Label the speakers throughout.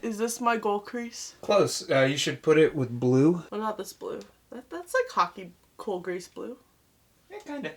Speaker 1: Is this my goal crease?
Speaker 2: Close. You should put it with blue.
Speaker 1: Well, not this blue. That's like hockey cool grease blue.
Speaker 2: Yeah, kinda.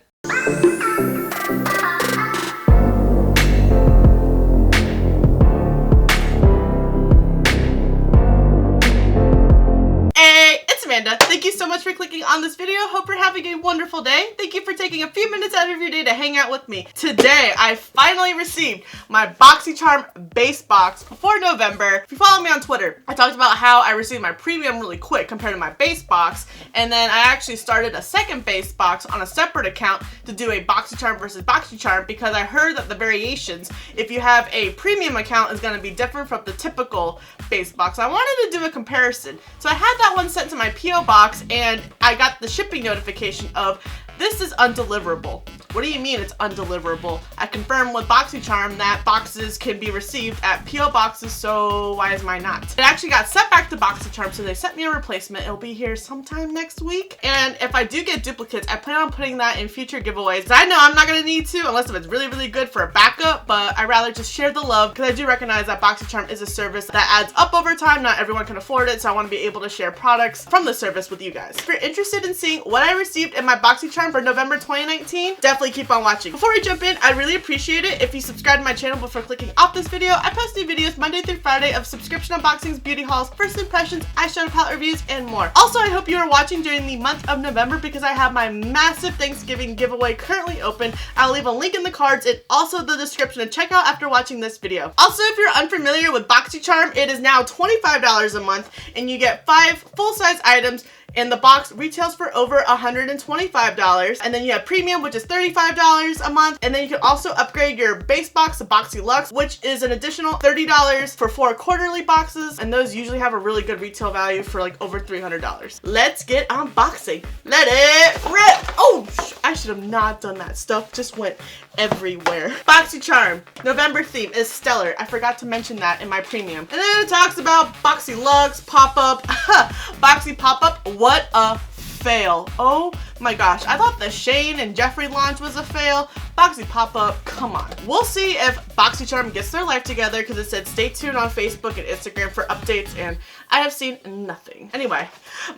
Speaker 1: Amanda, thank you so much for clicking on this video. Hope you're having a wonderful day. Thank you for taking a few minutes out of your day to hang out with me. Today, I finally received my BOXYCHARM base box before November. If you follow me on Twitter, I talked about how I received my premium really quick compared to my base box, and then I actually started a second base box on a separate account to do a BOXYCHARM versus BOXYCHARM because I heard that the variations, if you have a premium account, is going to be different from the typical base box. I wanted to do a comparison, so I had that one sent to my PO box and I got the shipping notification of this is undeliverable. What do you mean it's undeliverable? I confirmed with BOXYCHARM that boxes can be received at PO boxes, so why is mine not? It actually got sent back to BOXYCHARM, so they sent me a replacement. It'll be here sometime next week. And if I do get duplicates, I plan on putting that in future giveaways. I know I'm not gonna need to unless if it's really, really good for a backup, but I'd rather just share the love because I do recognize that BOXYCHARM is a service that adds up over time. Not everyone can afford it, so I want to be able to share products from the service with you guys. If you're interested in seeing what I received in my BOXYCHARM for November 2019, definitely keep on watching. Before we jump in, I'd really appreciate it if you subscribe to my channel before clicking off this video. I post new videos Monday through Friday of subscription unboxings, beauty hauls, first impressions, eyeshadow palette reviews, and more. Also, I hope you are watching during the month of November because I have my massive Thanksgiving giveaway currently open. I'll leave a link in the cards and also the description to check out after watching this video. Also, if you're unfamiliar with BOXYCHARM, it is now $25 a month and you get 5 full-size items. And the box retails for over $125. And then you have premium, which is $35 a month. And then you can also upgrade your base box to BOXYLUXE, which is an additional $30 for 4 quarterly boxes. And those usually have a really good retail value for like over $300. Let's get unboxing. Let it rip. Oh, I should have not done that. Stuff just went everywhere. BOXYCHARM November theme is stellar. I forgot to mention that in my premium. And then it talks about BOXYLUXE pop-up, Boxy pop-up. What a fail. Oh my gosh. I thought the Shane and Jeffree launch was a fail. Boxy pop-up, come on. We'll see if BOXYCHARM gets their life together because it said stay tuned on Facebook and Instagram for updates and I have seen nothing. Anyway,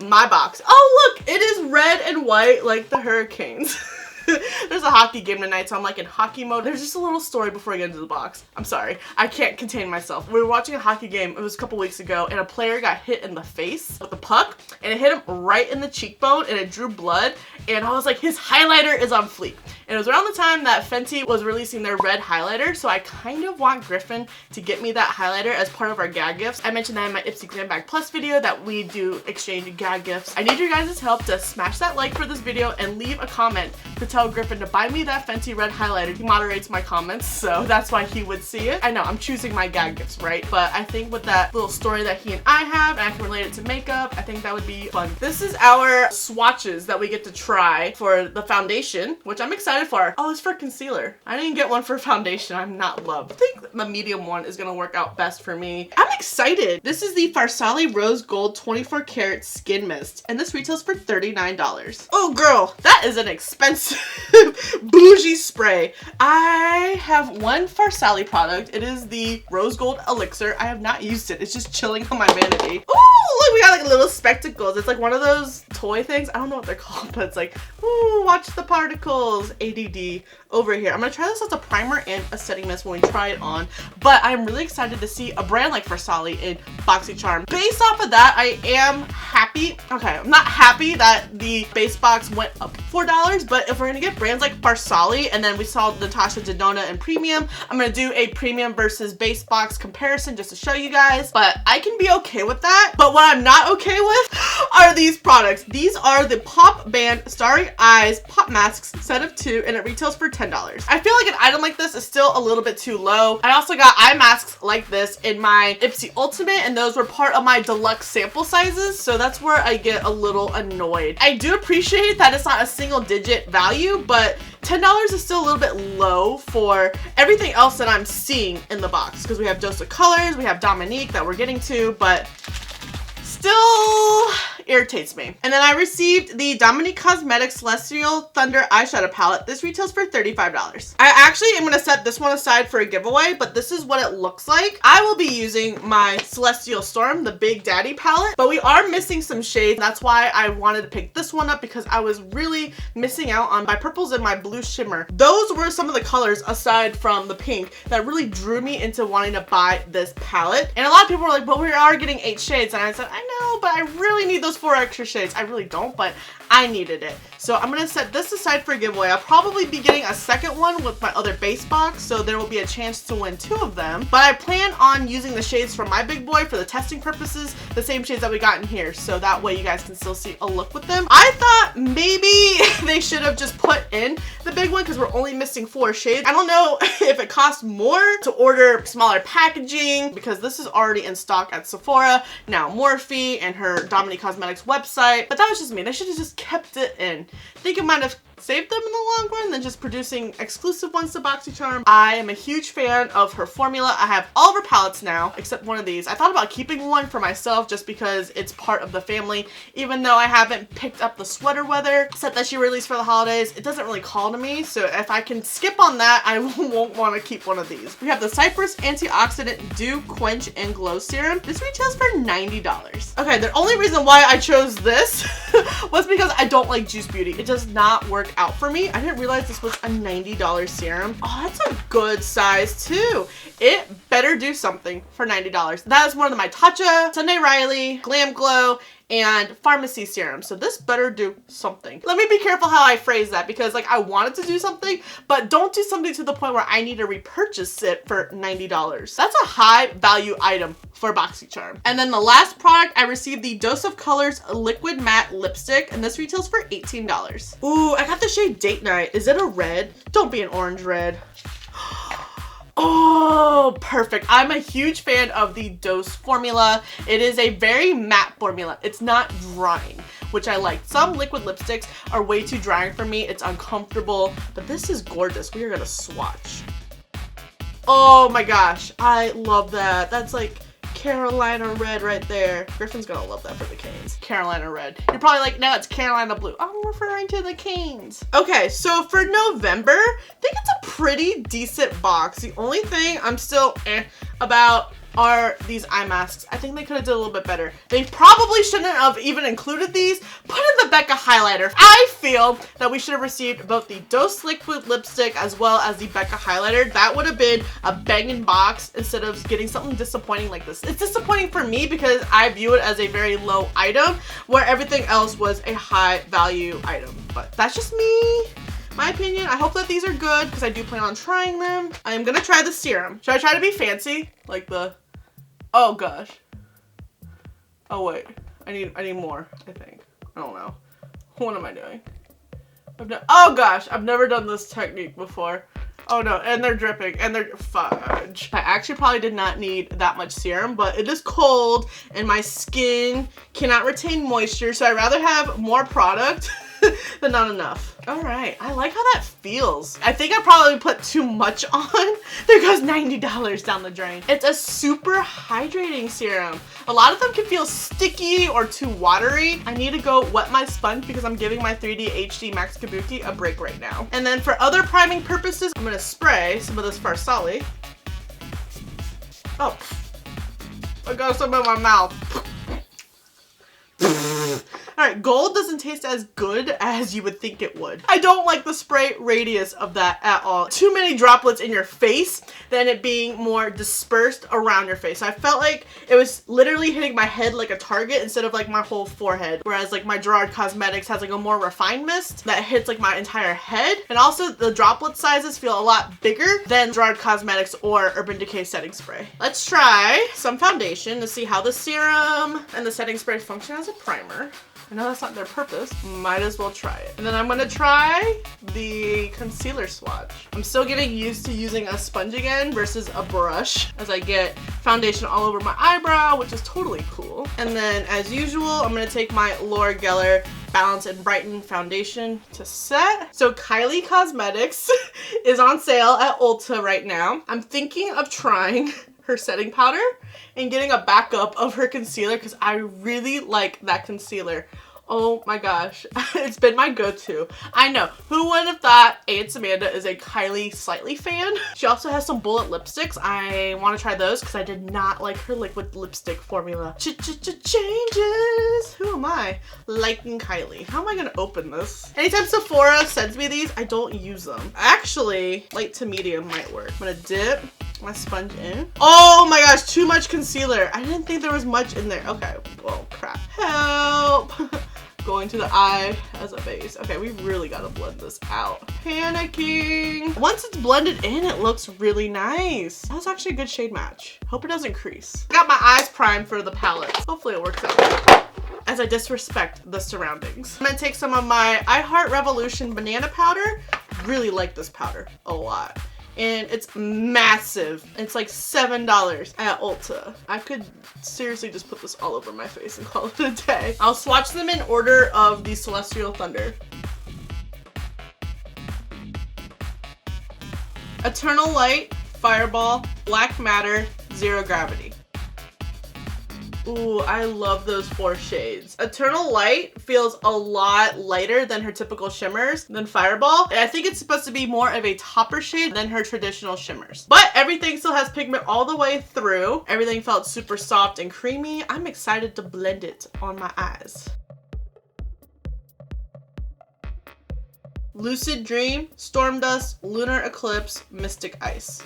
Speaker 1: my box. Oh look, it is red and white like the Hurricanes. There's a hockey game tonight, so I'm like in hockey mode. There's just a little story before I get into the box. I'm sorry. I can't contain myself. We were watching a hockey game, it was a couple weeks ago, and a player got hit in the face with a puck, and it hit him right in the cheekbone, and it drew blood, and I was like, his highlighter is on fleek. And it was around the time that Fenty was releasing their red highlighter, so I kind of want Griffin to get me that highlighter as part of our gag gifts. I mentioned that in my IPSY Glam Bag Plus video that we do exchange gag gifts. I need your guys' help to smash that like for this video and leave a comment to tell Griffin to buy me that Fenty red highlighter. He moderates my comments, so that's why he would see it. I know, I'm choosing my gag gifts, right? But I think with that little story that he and I have, and I can relate it to makeup, I think that would be fun. This is our swatches that we get to try for the foundation, which I'm excited for. Oh, it's for concealer. I didn't get one for foundation. I'm not loved. I think the medium one is gonna work out best for me. I'm excited. This is the Farsali Rose Gold 24 Karat Skin Mist, and this retails for $39. Oh girl, that is an expensive bougie spray. I have one Farsali product. It is the Rose Gold Elixir. I have not used it. It's just chilling on my vanity. Oh, look, we got like little spectacles. It's like one of those toy things. I don't know what they're called, but it's like, ooh, watch the particles. ADD over here. I'm gonna try this as a primer and a setting mist when we try it on, but I'm really excited to see a brand like Farsali in BOXYCHARM. Based off of that, I am happy. Okay, I'm not happy that the base box went up $4, but if we're gonna get brands like Farsali, and then we saw Natasha Denona in premium, I'm gonna do a premium versus base box comparison just to show you guys, but I can be okay with that. But what I'm not okay with are these products. These are the POPBAND Starry Eyes Pop Masks set of 2, and it retails for $10. I feel like an item like this is still a little bit too low. I also got eye masks like this in my IPSY Ultimate, and those were part of my deluxe sample sizes, so that's where I get a little annoyed. I do appreciate that it's not a single digit value, but $10 is still a little bit low for everything else that I'm seeing in the box, because we have Dose of Colors, we have Dominique that we're getting to, but still, irritates me. And then I received the Dominique Cosmetics Celestial Thunder eyeshadow palette. This retails for $35. I actually am going to set this one aside for a giveaway, but this is what it looks like. I will be using my Celestial Storm, the Big Daddy palette, but we are missing some shades. That's why I wanted to pick this one up, because I was really missing out on my purples and my blue shimmer. Those were some of the colors aside from the pink that really drew me into wanting to buy this palette. And a lot of people were like, but we are getting 8 shades. And I said, I know, but I really need those 4 extra shades. I really don't, but I needed it. So I'm gonna set this aside for a giveaway. I'll probably be getting a second one with my other base box, so there will be a chance to win 2 of them. But I plan on using the shades from my big boy for the testing purposes, the same shades that we got in here, so that way you guys can still see a look with them. I thought maybe they should have just put in the big one because we're only missing 4 shades. I don't know if it costs more to order smaller packaging because this is already in stock at Sephora, now Morphe, and her Dominique Cosmetics website. But that was just me. They should have just kept it in. I think it might have saved them in the long run than just producing exclusive ones to BOXYCHARM. I am a huge fan of her formula. I have all of her palettes now, except one of these. I thought about keeping one for myself just because it's part of the family, even though I haven't picked up the sweater weather set that she released for the holidays. It doesn't really call to me, so if I can skip on that, I won't want to keep one of these. We have the Cypress Antioxidant Dew Quench and Glow Serum. This retails for $90. Okay, the only reason why I chose this was because I don't like Juice Beauty. It does not work out for me. I didn't realize this was a $90 serum. Oh, that's a good size too. It better do something for $90. That is one of my Tatcha, Sunday Riley, Glam Glow, and Pharmacy serum. So this better do something. Let me be careful how I phrase that, because like I wanted to do something, but don't do something to the point where I need to repurchase it for $90. That's a high value item for BOXYCHARM. And then the last product, I received the Dose of Colors Liquid Matte Lipstick, and this retails for $18. Ooh, I got the shade Date Night. Is it a red? Don't be an orange red. Oh, perfect. I'm a huge fan of the Dose formula. It is a very matte formula. It's not drying, which I like. Some liquid lipsticks are way too drying for me. It's uncomfortable, but this is gorgeous. We are gonna swatch. Oh my gosh, I love that. That's like Carolina red right there. Griffin's gonna love that for the Canes. Carolina red. You're probably like, no, it's Carolina blue. I'm referring to the Canes. Okay, so for November, I think it's a pretty decent box. The only thing I'm still about are these eye masks. I think they could have did a little bit better. They probably shouldn't have even included these. Put in the Becca highlighter. I feel that we should have received both the Dose liquid lipstick as well as the Becca highlighter. That would have been a banging box instead of getting something disappointing like this. It's disappointing for me because I view it as a very low item where everything else was a high value item. But that's just me. My opinion. I hope that these are good because I do plan on trying them. I am gonna try the serum. Should I try to be fancy? Like the, oh gosh. Oh wait, I need more, I think. I don't know. What am I doing? Oh gosh, I've never done this technique before. Oh no, and they're dripping, and they're fudge. I actually probably did not need that much serum, but it is cold, and my skin cannot retain moisture, so I'd rather have more product than not enough. All right, I like how that feels. I think I probably put too much on. There goes $90 down the drain. It's a super hydrating serum. A lot of them can feel sticky or too watery. I need to go wet my sponge because I'm giving my 3D HD Max Kabuki a break right now. And then for other priming purposes, I'm gonna spray some of this Farsali. Oh, I got some in my mouth. Alright, gold doesn't taste as good as you would think it would. I don't like the spray radius of that at all. Too many droplets in your face than it being more dispersed around your face. I felt like it was literally hitting my head like a target instead of like my whole forehead. Whereas like my Gerard Cosmetics has like a more refined mist that hits like my entire head. And also the droplet sizes feel a lot bigger than Gerard Cosmetics or Urban Decay setting spray. Let's try some foundation to see how the serum and the setting spray function as a primer. I know that's not their purpose. Might as well try it. And then I'm gonna try the concealer swatch. I'm still getting used to using a sponge again versus a brush as I get foundation all over my eyebrow, which is totally cool. And then as usual, I'm gonna take my Laura Geller Balance and Brighten foundation to set. So Kylie Cosmetics is on sale at Ulta right now. I'm thinking of trying her setting powder and getting a backup of her concealer because I really like that concealer. Oh my gosh, it's been my go-to. I know, who would have thought ayyyeeeitsamanda is a Kylie Slightly fan? She also has some bullet lipsticks. I want to try those because I did not like her liquid lipstick formula. Changes! Who am I? Liking Kylie. How am I gonna open this? Anytime Sephora sends me these, I don't use them. Actually, light to medium might work. I'm gonna dip my sponge in. Oh my gosh, too much concealer. I didn't think there was much in there. Okay, well, crap. Help! Going to the eye as a base. Okay, we really gotta blend this out. Panicking. Once it's blended in, it looks really nice. That was actually a good shade match. Hope it doesn't crease. Got my eyes primed for the palette. Hopefully it works out as I disrespect the surroundings. I'm gonna take some of my I Heart Revolution banana powder. Really like this powder a lot. And it's massive. It's like $7 at Ulta. I could seriously just put this all over my face and call it a day. I'll swatch them in order of the Celestial Thunder. Eternal Light, Fireball, Black Matter, Zero Gravity. Ooh, I love those 4 shades. Eternal Light feels a lot lighter than her typical shimmers than Fireball. And I think it's supposed to be more of a topper shade than her traditional shimmers. But everything still has pigment all the way through. Everything felt super soft and creamy. I'm excited to blend it on my eyes. Lucid Dream, Storm Dust, Lunar Eclipse, Mystic Ice.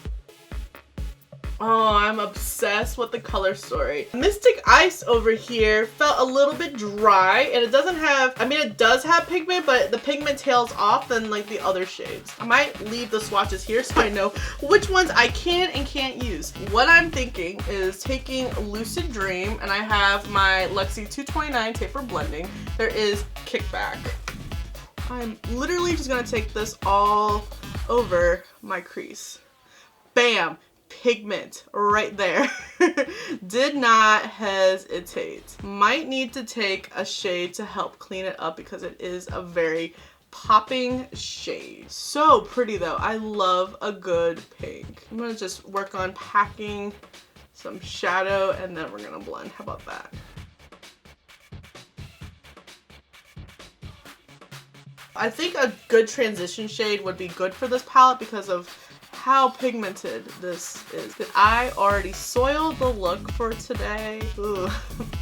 Speaker 1: Oh, I'm obsessed with the color story. Mystic Ice over here felt a little bit dry, and it doesn't have, I mean, it does have pigment, but the pigment tails off than like the other shades. I might leave the swatches here so I know which ones I can and can't use. What I'm thinking is taking Lucid Dream, and I have my Luxie 229 Taper Blending. There is Kickback. I'm literally just gonna take this all over my crease. Bam! Pigment right there. Did not hesitate. Might need to take a shade to help clean it up because it is a very popping shade. So pretty though. I love a good pink. I'm gonna just work on packing some shadow and then we're gonna blend. How about that? I think a good transition shade would be good for this palette because of how pigmented this is. Did I already soil the look for today? Ooh,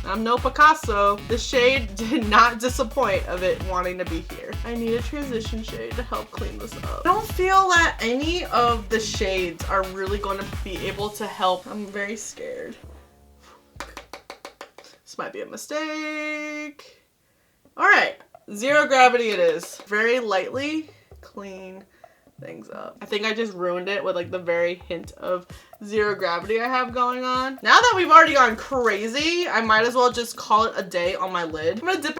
Speaker 1: I'm no Picasso. The shade did not disappoint of it wanting to be here. I need a transition shade to help clean this up. I don't feel that any of the shades are really going to be able to help. I'm very scared. This might be a mistake. All right, Zero Gravity it is. Very lightly clean things up. I think I just ruined it with like the very hint of Zero Gravity I have going on. Now that we've already gone crazy, I might as well just call it a day on my lid. I'm gonna dip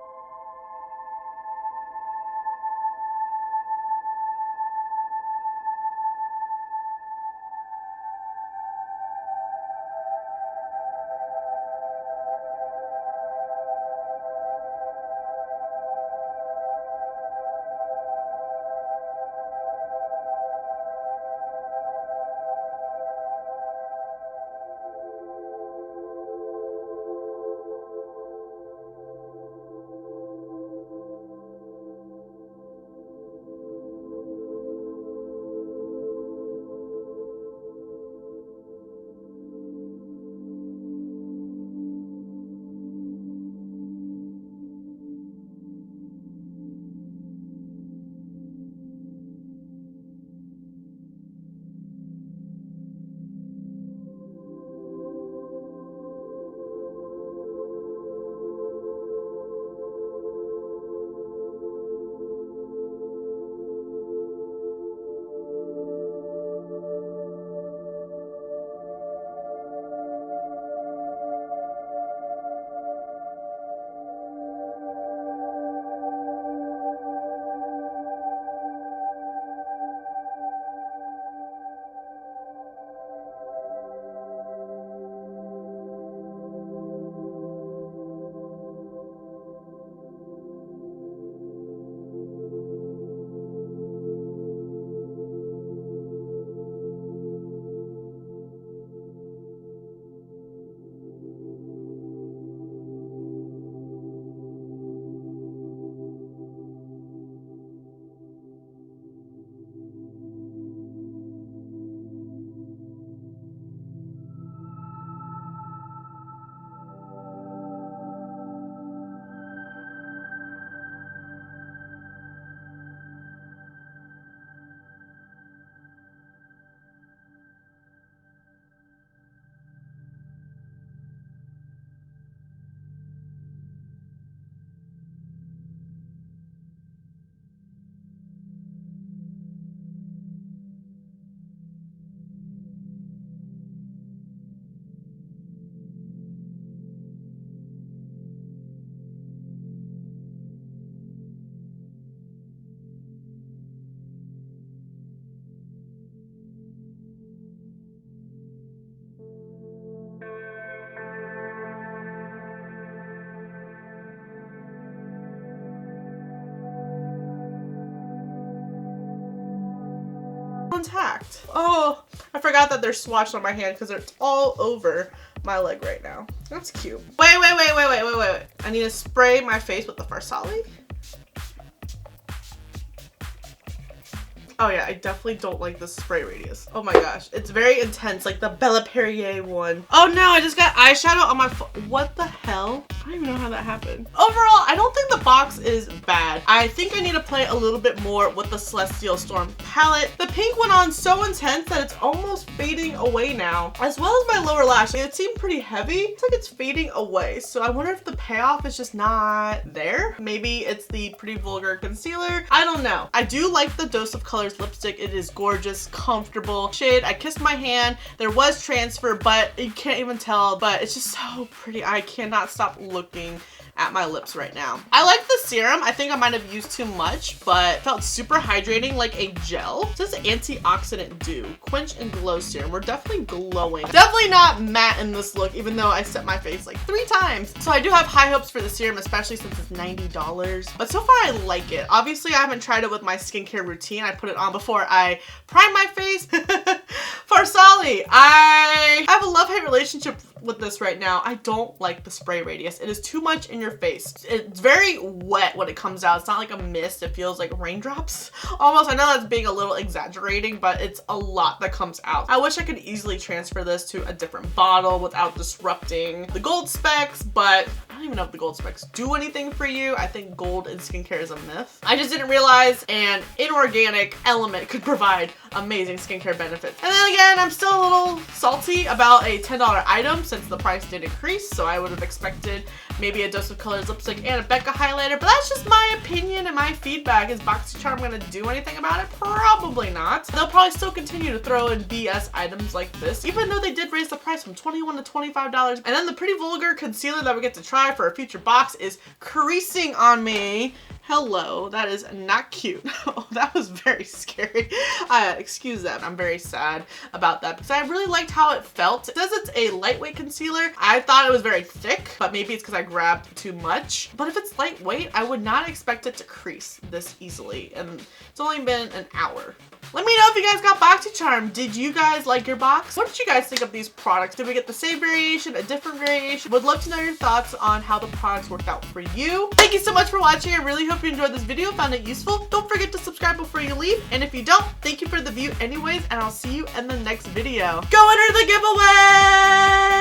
Speaker 1: packed. Oh, I forgot that they're swatched on my hand because it's all over my leg right now. That's cute. Wait. I need to spray my face with the Farsali. Oh yeah, I definitely don't like this spray radius. Oh my gosh, it's very intense, like the Bella Perrier one. Oh no, I just got eyeshadow on my what the hell? I don't even know how that happened. Overall, I don't think the box is bad. I think I need to play a little bit more with the Celestial Storm palette. The pink went on so intense that it's almost fading away now, as well as my lower lash. It seemed pretty heavy. It's like it's fading away. So I wonder if the payoff is just not there. Maybe it's the Pretty Vulgar concealer. I don't know. I do like the Dose of Color lipstick. It is gorgeous, comfortable shade. I kissed my hand. There was transfer, but you can't even tell, but it's just so pretty. I cannot stop looking at my lips right now. I like the serum. I think I might have used too much, but felt super hydrating, like a gel. It says antioxidant dew, quench and glow serum. We're definitely glowing. Definitely not matte in this look, even though I set my face like 3 times. So I do have high hopes for the serum, especially since it's $90. But so far I like it. Obviously I haven't tried it with my skincare routine. I put it on before I prime my face. Farsali, I have a love-hate relationship with this right now. I don't like the spray radius. It is too much in your face. It's very wet when it comes out. It's not like a mist. It feels like raindrops almost. I know that's being a little exaggerating, but it's a lot that comes out. I wish I could easily transfer this to a different bottle without disrupting the gold specs, but I don't even know if the gold specs do anything for you. I think gold in skincare is a myth. I just didn't realize an inorganic element could provide amazing skincare benefits. And then again, I'm still a little salty about a $10 item since the price did increase, so I would have expected maybe a Dose of Colors lipstick and a Becca highlighter, but that's just my opinion and my feedback. Is BOXYCHARM gonna do anything about it? Probably not. They'll probably still continue to throw in BS items like this, even though they did raise the price from $21 to $25. And then the Pretty Vulgar concealer that we get to try for a future box is creasing on me. Hello, that is not cute. Oh, that was very scary. Excuse that, I'm very sad about that because I really liked how it felt. It says it's a lightweight concealer. I thought it was very thick, but maybe it's because I grabbed too much. But if it's lightweight, I would not expect it to crease this easily. And it's only been an hour. Let me know if you guys got BOXYCHARM. Did you guys like your box? What did you guys think of these products? Did we get the same variation, a different variation? Would love to know your thoughts on how the products worked out for you. Thank you so much for watching. I really hope you enjoyed this video, found it useful. Don't forget to subscribe before you leave. And if you don't, thank you for the view anyways, and I'll see you in the next video. Go enter the giveaway!